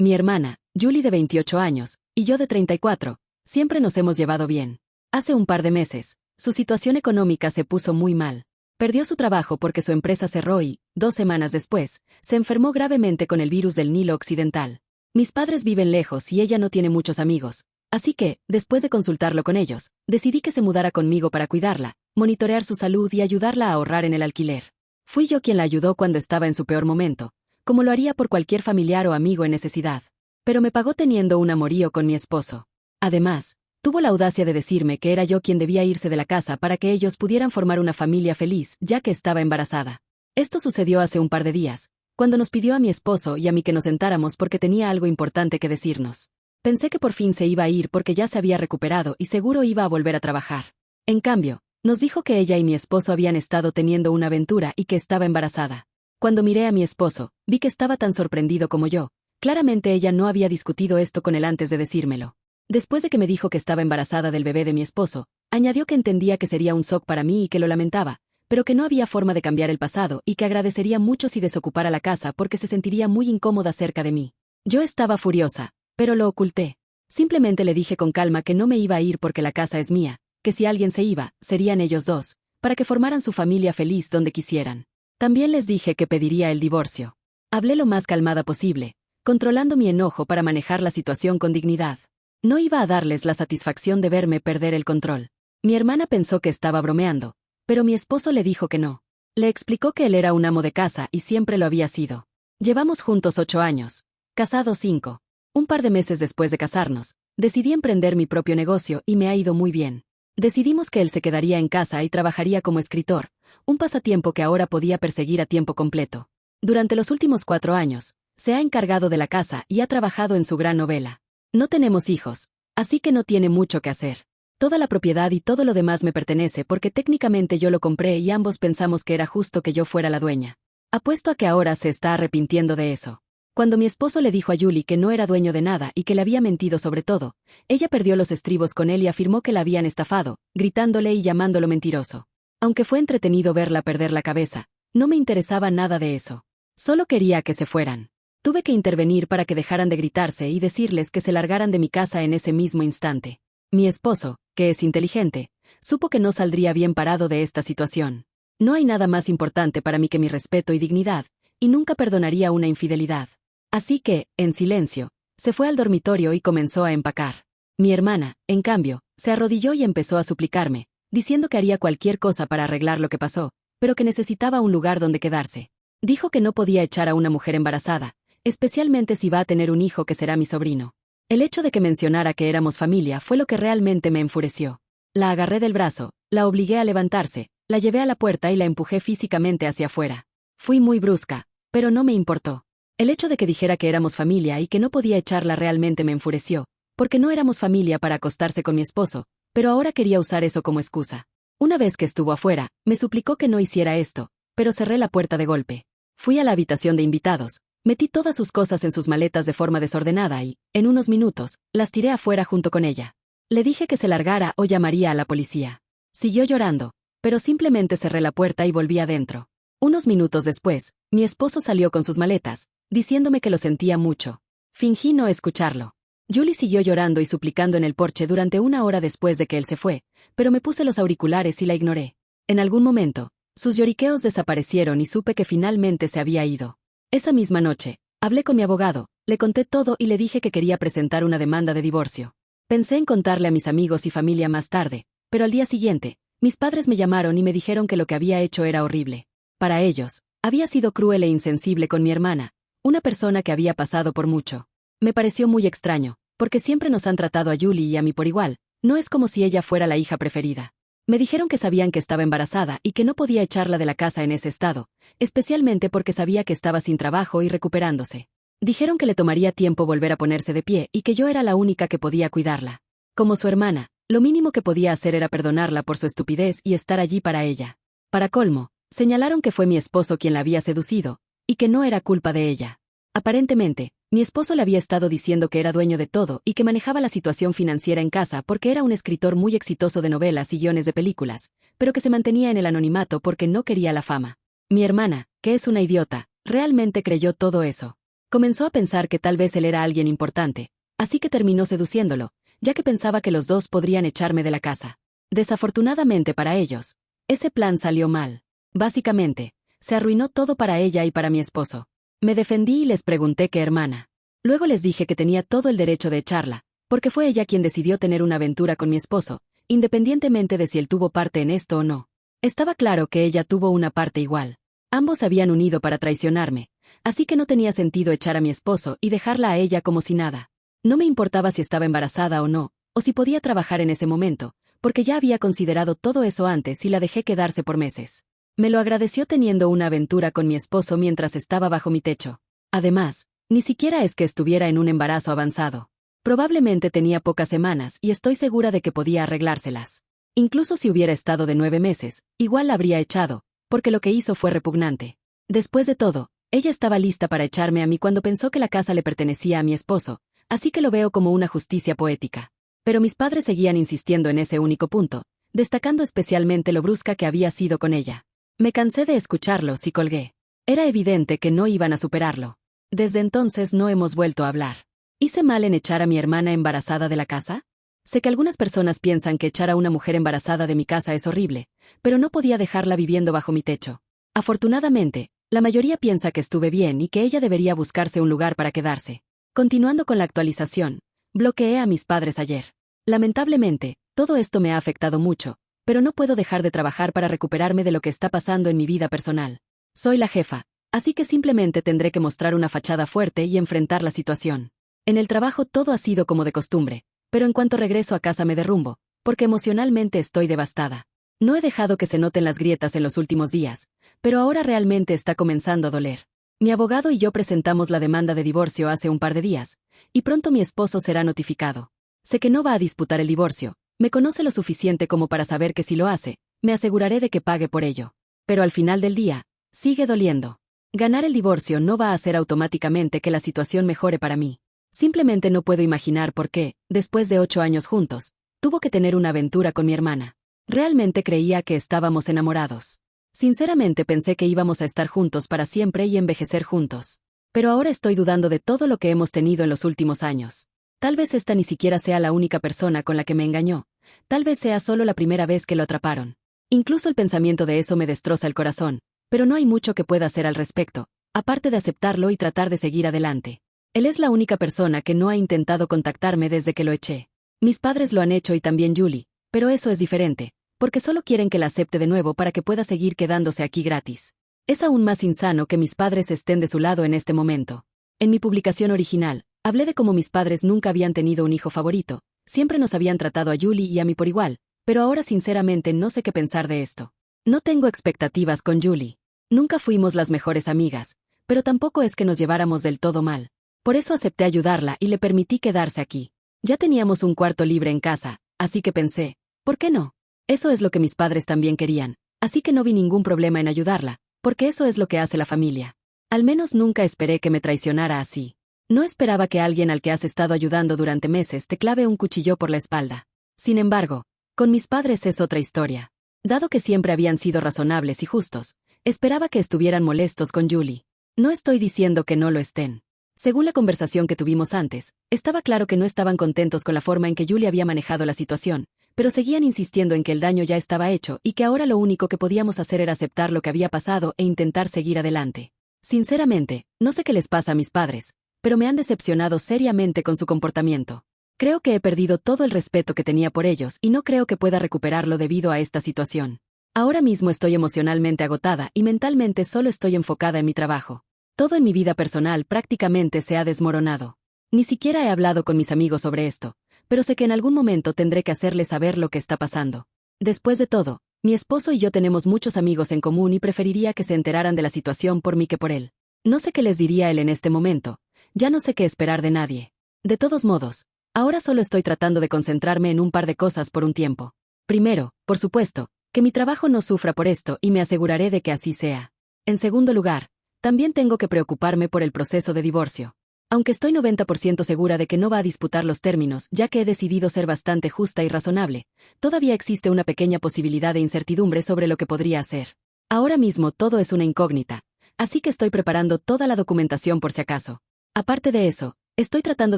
Mi hermana, Julie de 28 años, y yo de 34, siempre nos hemos llevado bien. Hace un par de meses, su situación económica se puso muy mal. Perdió su trabajo porque su empresa cerró y, 2 semanas después, se enfermó gravemente con el virus del Nilo Occidental. Mis padres viven lejos y ella no tiene muchos amigos, así que, después de consultarlo con ellos, decidí que se mudara conmigo para cuidarla, monitorear su salud y ayudarla a ahorrar en el alquiler. Fui yo quien la ayudó cuando estaba en su peor momento, como lo haría por cualquier familiar o amigo en necesidad. Pero me pagó teniendo un amorío con mi esposo. Además, tuvo la audacia de decirme que era yo quien debía irse de la casa para que ellos pudieran formar una familia feliz, ya que estaba embarazada. Esto sucedió hace un par de días, cuando nos pidió a mi esposo y a mí que nos sentáramos porque tenía algo importante que decirnos. Pensé que por fin se iba a ir porque ya se había recuperado y seguro iba a volver a trabajar. En cambio, nos dijo que ella y mi esposo habían estado teniendo una aventura y que estaba embarazada. Cuando miré a mi esposo, vi que estaba tan sorprendido como yo. Claramente ella no había discutido esto con él antes de decírmelo. Después de que me dijo que estaba embarazada del bebé de mi esposo, añadió que entendía que sería un shock para mí y que lo lamentaba, pero que no había forma de cambiar el pasado y que agradecería mucho si desocupara la casa porque se sentiría muy incómoda cerca de mí. Yo estaba furiosa, pero lo oculté. Simplemente le dije con calma que no me iba a ir porque la casa es mía, que si alguien se iba, serían ellos dos, para que formaran su familia feliz donde quisieran. También les dije que pediría el divorcio. Hablé lo más calmada posible, controlando mi enojo para manejar la situación con dignidad. No iba a darles la satisfacción de verme perder el control. Mi hermana pensó que estaba bromeando, pero mi esposo le dijo que no. Le explicó que él era un amo de casa y siempre lo había sido. Llevamos juntos 8 años, casados 5. Un par de meses después de casarnos, decidí emprender mi propio negocio y me ha ido muy bien. Decidimos que él se quedaría en casa y trabajaría como escritor, un pasatiempo que ahora podía perseguir a tiempo completo. Durante los últimos 4 años, se ha encargado de la casa y ha trabajado en su gran novela. No tenemos hijos, así que no tiene mucho que hacer. Toda la propiedad y todo lo demás me pertenece porque técnicamente yo lo compré y ambos pensamos que era justo que yo fuera la dueña. Apuesto a que ahora se está arrepintiendo de eso. Cuando mi esposo le dijo a Julie que no era dueño de nada y que le había mentido sobre todo, ella perdió los estribos con él y afirmó que la habían estafado, gritándole y llamándolo mentiroso. Aunque fue entretenido verla perder la cabeza, no me interesaba nada de eso. Solo quería que se fueran. Tuve que intervenir para que dejaran de gritarse y decirles que se largaran de mi casa en ese mismo instante. Mi esposo, que es inteligente, supo que no saldría bien parado de esta situación. No hay nada más importante para mí que mi respeto y dignidad, y nunca perdonaría una infidelidad. Así que, en silencio, se fue al dormitorio y comenzó a empacar. Mi hermana, en cambio, se arrodilló y empezó a suplicarme, diciendo que haría cualquier cosa para arreglar lo que pasó, pero que necesitaba un lugar donde quedarse. Dijo que no podía echar a una mujer embarazada, especialmente si va a tener un hijo que será mi sobrino. El hecho de que mencionara que éramos familia fue lo que realmente me enfureció. La agarré del brazo, la obligué a levantarse, la llevé a la puerta y la empujé físicamente hacia afuera. Fui muy brusca, pero no me importó. El hecho de que dijera que éramos familia y que no podía echarla realmente me enfureció, porque no éramos familia para acostarse con mi esposo, pero ahora quería usar eso como excusa. Una vez que estuvo afuera, me suplicó que no hiciera esto, pero cerré la puerta de golpe. Fui a la habitación de invitados, metí todas sus cosas en sus maletas de forma desordenada y, en unos minutos, las tiré afuera junto con ella. Le dije que se largara o llamaría a la policía. Siguió llorando, pero simplemente cerré la puerta y volví adentro. Unos minutos después, mi esposo salió con sus maletas, diciéndome que lo sentía mucho. Fingí no escucharlo. Julie siguió llorando y suplicando en el porche durante 1 hora después de que él se fue, pero me puse los auriculares y la ignoré. En algún momento, sus lloriqueos desaparecieron y supe que finalmente se había ido. Esa misma noche, hablé con mi abogado, le conté todo y le dije que quería presentar una demanda de divorcio. Pensé en contarle a mis amigos y familia más tarde, pero al día siguiente, mis padres me llamaron y me dijeron que lo que había hecho era horrible. Para ellos, había sido cruel e insensible con mi hermana, una persona que había pasado por mucho. Me pareció muy extraño, porque siempre nos han tratado a Julie y a mí por igual, no es como si ella fuera la hija preferida. Me dijeron que sabían que estaba embarazada y que no podía echarla de la casa en ese estado, especialmente porque sabía que estaba sin trabajo y recuperándose. Dijeron que le tomaría tiempo volver a ponerse de pie y que yo era la única que podía cuidarla. Como su hermana, lo mínimo que podía hacer era perdonarla por su estupidez y estar allí para ella. Para colmo, señalaron que fue mi esposo quien la había seducido, y que no era culpa de ella. Aparentemente, mi esposo le había estado diciendo que era dueño de todo y que manejaba la situación financiera en casa porque era un escritor muy exitoso de novelas y guiones de películas, pero que se mantenía en el anonimato porque no quería la fama. Mi hermana, que es una idiota, realmente creyó todo eso. Comenzó a pensar que tal vez él era alguien importante, así que terminó seduciéndolo, ya que pensaba que los dos podrían echarme de la casa. Desafortunadamente para ellos, ese plan salió mal. Básicamente, se arruinó todo para ella y para mi esposo. Me defendí y les pregunté qué hermana. Luego les dije que tenía todo el derecho de echarla, porque fue ella quien decidió tener una aventura con mi esposo, independientemente de si él tuvo parte en esto o no. Estaba claro que ella tuvo una parte igual. Ambos se habían unido para traicionarme, así que no tenía sentido echar a mi esposo y dejarla a ella como si nada. No me importaba si estaba embarazada o no, o si podía trabajar en ese momento, porque ya había considerado todo eso antes y la dejé quedarse por meses. Me lo agradeció teniendo una aventura con mi esposo mientras estaba bajo mi techo. Además, ni siquiera es que estuviera en un embarazo avanzado. Probablemente tenía pocas semanas y estoy segura de que podía arreglárselas. Incluso si hubiera estado de 9 meses, igual la habría echado, porque lo que hizo fue repugnante. Después de todo, ella estaba lista para echarme a mí cuando pensó que la casa le pertenecía a mi esposo, así que lo veo como una justicia poética. Pero mis padres seguían insistiendo en ese único punto, destacando especialmente lo brusca que había sido con ella. Me cansé de escucharlos y colgué. Era evidente que no iban a superarlo. Desde entonces no hemos vuelto a hablar. ¿Hice mal en echar a mi hermana embarazada de la casa? Sé que algunas personas piensan que echar a una mujer embarazada de mi casa es horrible, pero no podía dejarla viviendo bajo mi techo. Afortunadamente, la mayoría piensa que estuve bien y que ella debería buscarse un lugar para quedarse. Continuando con la actualización, bloqueé a mis padres ayer. Lamentablemente, todo esto me ha afectado mucho, pero no puedo dejar de trabajar para recuperarme de lo que está pasando en mi vida personal. Soy la jefa, así que simplemente tendré que mostrar una fachada fuerte y enfrentar la situación. En el trabajo todo ha sido como de costumbre, pero en cuanto regreso a casa me derrumbo, porque emocionalmente estoy devastada. No he dejado que se noten las grietas en los últimos días, pero ahora realmente está comenzando a doler. Mi abogado y yo presentamos la demanda de divorcio hace un par de días, y pronto mi esposo será notificado. Sé que no va a disputar el divorcio, me conoce lo suficiente como para saber que si lo hace, me aseguraré de que pague por ello. Pero al final del día, sigue doliendo. Ganar el divorcio no va a hacer automáticamente que la situación mejore para mí. Simplemente no puedo imaginar por qué, después de 8 años juntos, tuvo que tener una aventura con mi hermana. Realmente creía que estábamos enamorados. Sinceramente pensé que íbamos a estar juntos para siempre y envejecer juntos. Pero ahora estoy dudando de todo lo que hemos tenido en los últimos años. Tal vez esta ni siquiera sea la única persona con la que me engañó. Tal vez sea solo la primera vez que lo atraparon. Incluso el pensamiento de eso me destroza el corazón, pero no hay mucho que pueda hacer al respecto, aparte de aceptarlo y tratar de seguir adelante. Él es la única persona que no ha intentado contactarme desde que lo eché. Mis padres lo han hecho y también Julie, pero eso es diferente, porque solo quieren que la acepte de nuevo para que pueda seguir quedándose aquí gratis. Es aún más insano que mis padres estén de su lado en este momento. En mi publicación original, hablé de cómo mis padres nunca habían tenido un hijo favorito, siempre nos habían tratado a Julie y a mí por igual, pero ahora sinceramente no sé qué pensar de esto. No tengo expectativas con Julie. Nunca fuimos las mejores amigas, pero tampoco es que nos lleváramos del todo mal. Por eso acepté ayudarla y le permití quedarse aquí. Ya teníamos un cuarto libre en casa, así que pensé, ¿por qué no? Eso es lo que mis padres también querían, así que no vi ningún problema en ayudarla, porque eso es lo que hace la familia. Al menos nunca esperé que me traicionara así. No esperaba que alguien al que has estado ayudando durante meses te clave un cuchillo por la espalda. Sin embargo, con mis padres es otra historia. Dado que siempre habían sido razonables y justos, esperaba que estuvieran molestos con Julie. No estoy diciendo que no lo estén. Según la conversación que tuvimos antes, estaba claro que no estaban contentos con la forma en que Julie había manejado la situación, pero seguían insistiendo en que el daño ya estaba hecho y que ahora lo único que podíamos hacer era aceptar lo que había pasado e intentar seguir adelante. Sinceramente, no sé qué les pasa a mis padres, pero me han decepcionado seriamente con su comportamiento. Creo que he perdido todo el respeto que tenía por ellos y no creo que pueda recuperarlo debido a esta situación. Ahora mismo estoy emocionalmente agotada y mentalmente solo estoy enfocada en mi trabajo. Todo en mi vida personal prácticamente se ha desmoronado. Ni siquiera he hablado con mis amigos sobre esto, pero sé que en algún momento tendré que hacerles saber lo que está pasando. Después de todo, mi esposo y yo tenemos muchos amigos en común y preferiría que se enteraran de la situación por mí que por él. No sé qué les diría él en este momento. Ya no sé qué esperar de nadie. De todos modos, ahora solo estoy tratando de concentrarme en un par de cosas por un tiempo. Primero, por supuesto, que mi trabajo no sufra por esto y me aseguraré de que así sea. En segundo lugar, también tengo que preocuparme por el proceso de divorcio. Aunque estoy 90% segura de que no va a disputar los términos, ya que he decidido ser bastante justa y razonable, todavía existe una pequeña posibilidad de incertidumbre sobre lo que podría hacer. Ahora mismo todo es una incógnita, así que estoy preparando toda la documentación por si acaso. Aparte de eso, estoy tratando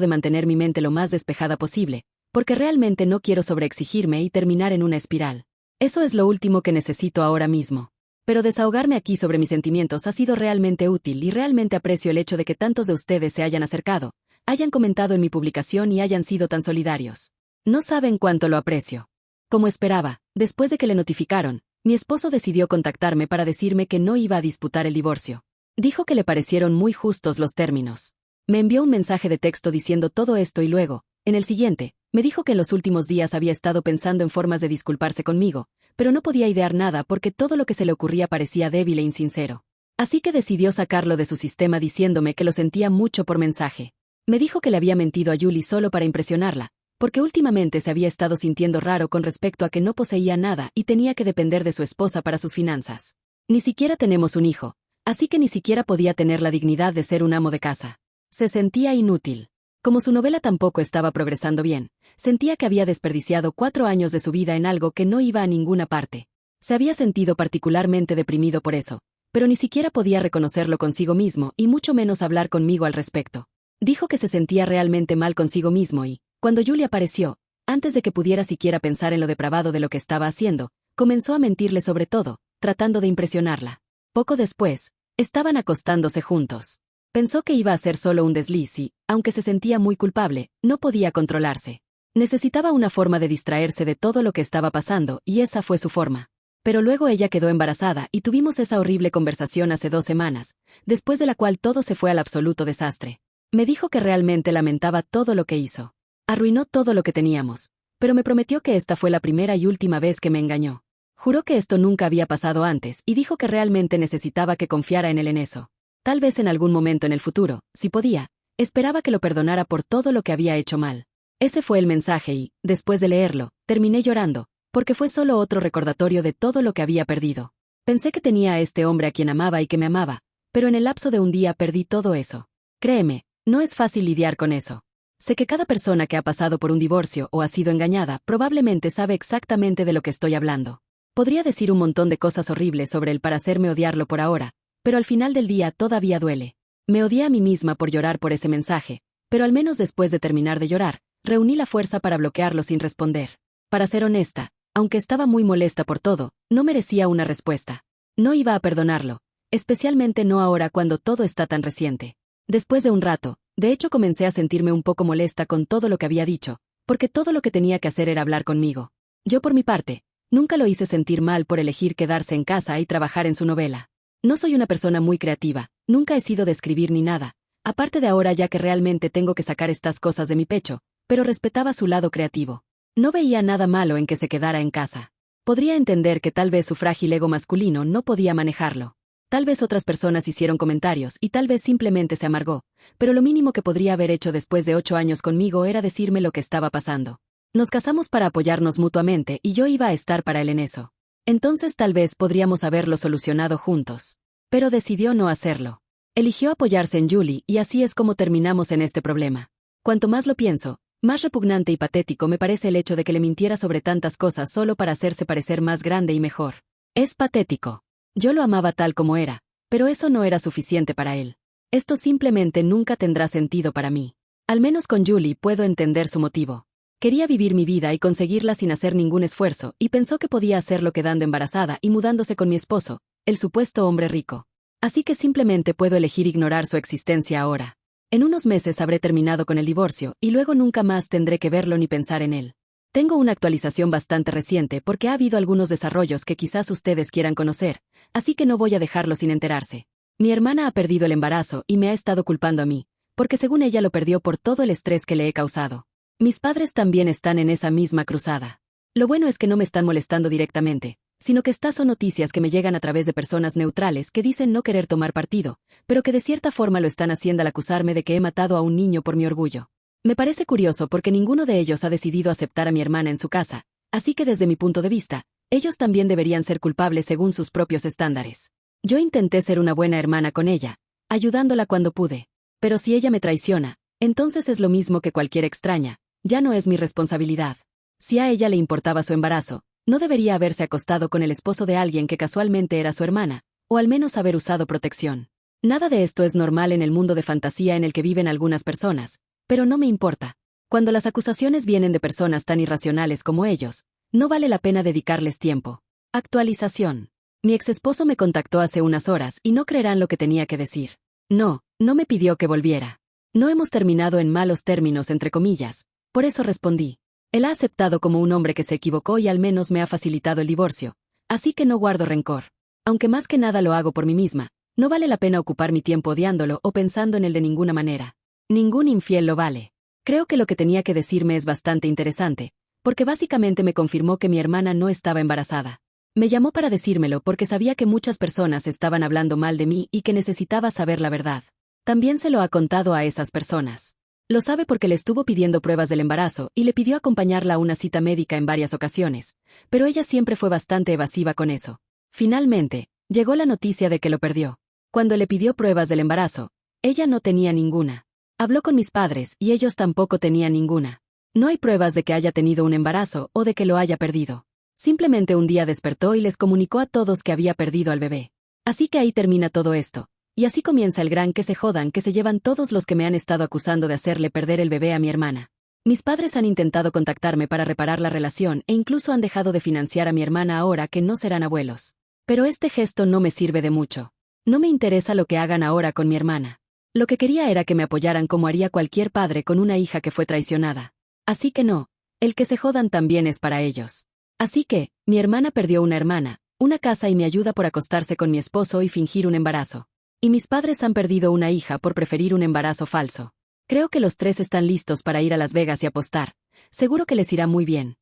de mantener mi mente lo más despejada posible, porque realmente no quiero sobreexigirme y terminar en una espiral. Eso es lo último que necesito ahora mismo. Pero desahogarme aquí sobre mis sentimientos ha sido realmente útil y realmente aprecio el hecho de que tantos de ustedes se hayan acercado, hayan comentado en mi publicación y hayan sido tan solidarios. No saben cuánto lo aprecio. Como esperaba, después de que le notificaron, mi esposo decidió contactarme para decirme que no iba a disputar el divorcio. Dijo que le parecieron muy justos los términos. Me envió un mensaje de texto diciendo todo esto y luego, en el siguiente, me dijo que en los últimos días había estado pensando en formas de disculparse conmigo, pero no podía idear nada porque todo lo que se le ocurría parecía débil e insincero. Así que decidió sacarlo de su sistema diciéndome que lo sentía mucho por mensaje. Me dijo que le había mentido a Julie solo para impresionarla, porque últimamente se había estado sintiendo raro con respecto a que no poseía nada y tenía que depender de su esposa para sus finanzas. Ni siquiera tenemos un hijo, así que ni siquiera podía tener la dignidad de ser un amo de casa. Se sentía inútil. Como su novela tampoco estaba progresando bien, sentía que había desperdiciado 4 años de su vida en algo que no iba a ninguna parte. Se había sentido particularmente deprimido por eso, pero ni siquiera podía reconocerlo consigo mismo y mucho menos hablar conmigo al respecto. Dijo que se sentía realmente mal consigo mismo y, cuando Julie apareció, antes de que pudiera siquiera pensar en lo depravado de lo que estaba haciendo, comenzó a mentirle sobre todo, tratando de impresionarla. Poco después, estaban acostándose juntos. Pensó que iba a ser solo un desliz y, aunque se sentía muy culpable, no podía controlarse. Necesitaba una forma de distraerse de todo lo que estaba pasando y esa fue su forma. Pero luego ella quedó embarazada y tuvimos esa horrible conversación hace 2 semanas, después de la cual todo se fue al absoluto desastre. Me dijo que realmente lamentaba todo lo que hizo. Arruinó todo lo que teníamos, pero me prometió que esta fue la primera y última vez que me engañó. Juró que esto nunca había pasado antes y dijo que realmente necesitaba que confiara en él en eso. Tal vez en algún momento en el futuro, si podía, esperaba que lo perdonara por todo lo que había hecho mal. Ese fue el mensaje y, después de leerlo, terminé llorando, porque fue solo otro recordatorio de todo lo que había perdido. Pensé que tenía a este hombre a quien amaba y que me amaba, pero en el lapso de un día perdí todo eso. Créeme, no es fácil lidiar con eso. Sé que cada persona que ha pasado por un divorcio o ha sido engañada probablemente sabe exactamente de lo que estoy hablando. Podría decir un montón de cosas horribles sobre él para hacerme odiarlo por ahora, pero al final del día todavía duele. Me odié a mí misma por llorar por ese mensaje, pero al menos después de terminar de llorar, reuní la fuerza para bloquearlo sin responder. Para ser honesta, aunque estaba muy molesta por todo, no merecía una respuesta. No iba a perdonarlo, especialmente no ahora cuando todo está tan reciente. Después de un rato, de hecho comencé a sentirme un poco molesta con todo lo que había dicho, porque todo lo que tenía que hacer era hablar conmigo. Yo por mi parte, nunca lo hice sentir mal por elegir quedarse en casa y trabajar en su novela. No soy una persona muy creativa, nunca he sido de escribir ni nada, aparte de ahora ya que realmente tengo que sacar estas cosas de mi pecho, pero respetaba su lado creativo. No veía nada malo en que se quedara en casa. Podría entender que tal vez su frágil ego masculino no podía manejarlo. Tal vez otras personas hicieron comentarios y tal vez simplemente se amargó, pero lo mínimo que podría haber hecho después de 8 años conmigo era decirme lo que estaba pasando. Nos casamos para apoyarnos mutuamente y yo iba a estar para él en eso. Entonces tal vez podríamos haberlo solucionado juntos. Pero decidió no hacerlo. Eligió apoyarse en Julie y así es como terminamos en este problema. Cuanto más lo pienso, más repugnante y patético me parece el hecho de que le mintiera sobre tantas cosas solo para hacerse parecer más grande y mejor. Es patético. Yo lo amaba tal como era, pero eso no era suficiente para él. Esto simplemente nunca tendrá sentido para mí. Al menos con Julie puedo entender su motivo. Quería vivir mi vida y conseguirla sin hacer ningún esfuerzo, y pensó que podía hacerlo quedando embarazada y mudándose con mi esposo, el supuesto hombre rico. Así que simplemente puedo elegir ignorar su existencia ahora. En unos meses habré terminado con el divorcio y luego nunca más tendré que verlo ni pensar en él. Tengo una actualización bastante reciente porque ha habido algunos desarrollos que quizás ustedes quieran conocer, así que no voy a dejarlo sin enterarse. Mi hermana ha perdido el embarazo y me ha estado culpando a mí, porque según ella lo perdió por todo el estrés que le he causado. Mis padres también están en esa misma cruzada. Lo bueno es que no me están molestando directamente, sino que estas son noticias que me llegan a través de personas neutrales que dicen no querer tomar partido, pero que de cierta forma lo están haciendo al acusarme de que he matado a un niño por mi orgullo. Me parece curioso porque ninguno de ellos ha decidido aceptar a mi hermana en su casa, así que desde mi punto de vista, ellos también deberían ser culpables según sus propios estándares. Yo intenté ser una buena hermana con ella, ayudándola cuando pude, pero si ella me traiciona, entonces es lo mismo que cualquier extraña, ya no es mi responsabilidad. Si a ella le importaba su embarazo, no debería haberse acostado con el esposo de alguien que casualmente era su hermana, o al menos haber usado protección. Nada de esto es normal en el mundo de fantasía en el que viven algunas personas, pero no me importa. Cuando las acusaciones vienen de personas tan irracionales como ellos, no vale la pena dedicarles tiempo. Actualización. Mi exesposo me contactó hace unas horas y no creerán lo que tenía que decir. No me pidió que volviera. No hemos terminado en malos términos, entre comillas, por eso respondí. Él ha aceptado como un hombre que se equivocó y al menos me ha facilitado el divorcio, así que no guardo rencor. Aunque más que nada lo hago por mí misma, no vale la pena ocupar mi tiempo odiándolo o pensando en él de ninguna manera. Ningún infiel lo vale. Creo que lo que tenía que decirme es bastante interesante, porque básicamente me confirmó que mi hermana no estaba embarazada. Me llamó para decírmelo porque sabía que muchas personas estaban hablando mal de mí y que necesitaba saber la verdad. También se lo ha contado a esas personas. Lo sabe porque le estuvo pidiendo pruebas del embarazo y le pidió acompañarla a una cita médica en varias ocasiones, pero ella siempre fue bastante evasiva con eso. Finalmente, llegó la noticia de que lo perdió. Cuando le pidió pruebas del embarazo, ella no tenía ninguna. Habló con mis padres y ellos tampoco tenían ninguna. No hay pruebas de que haya tenido un embarazo o de que lo haya perdido. Simplemente un día despertó y les comunicó a todos que había perdido al bebé. Así que ahí termina todo esto. Y así comienza el gran que se jodan que se llevan todos los que me han estado acusando de hacerle perder el bebé a mi hermana. Mis padres han intentado contactarme para reparar la relación e incluso han dejado de financiar a mi hermana ahora que no serán abuelos. Pero este gesto no me sirve de mucho. No me interesa lo que hagan ahora con mi hermana. Lo que quería era que me apoyaran como haría cualquier padre con una hija que fue traicionada. Así que no, el que se jodan también es para ellos. Así que, mi hermana perdió una hermana, una casa y me ayuda por acostarse con mi esposo y fingir un embarazo. Y mis padres han perdido una hija por preferir un embarazo falso. Creo que los tres están listos para ir a Las Vegas y apostar. Seguro que les irá muy bien.